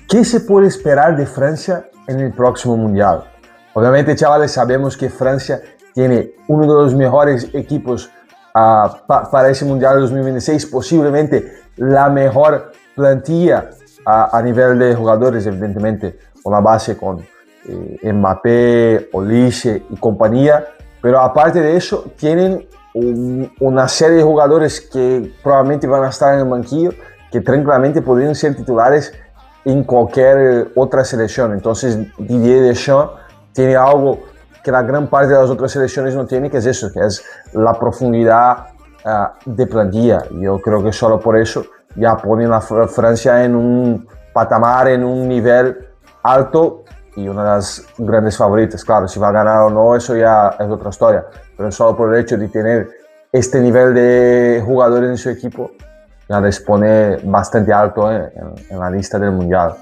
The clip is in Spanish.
¿Qué se puede esperar de Francia en el próximo Mundial? Obviamente, chavales, sabemos que Francia tiene uno de los mejores equipos para ese Mundial de 2026, posiblemente la mejor plantilla a nivel de jugadores, evidentemente, con la base con Mbappé, Olise y compañía, pero aparte de eso, tienen una serie de jugadores que probablemente van a estar en el banquillo, que tranquilamente podrían ser titulares en cualquier otra selección. Entonces Didier Deschamps tiene algo que la gran parte de las otras selecciones no tiene, que es eso, que es la profundidad de plantilla. Yo creo que solo por eso ya ponen a Francia en un patamar, en un nivel alto y una de las grandes favoritas. Claro, si va a ganar o no, eso ya es otra historia, pero solo por el hecho de tener este nivel de jugadores en su equipo ya les pone bastante alto en la lista del Mundial.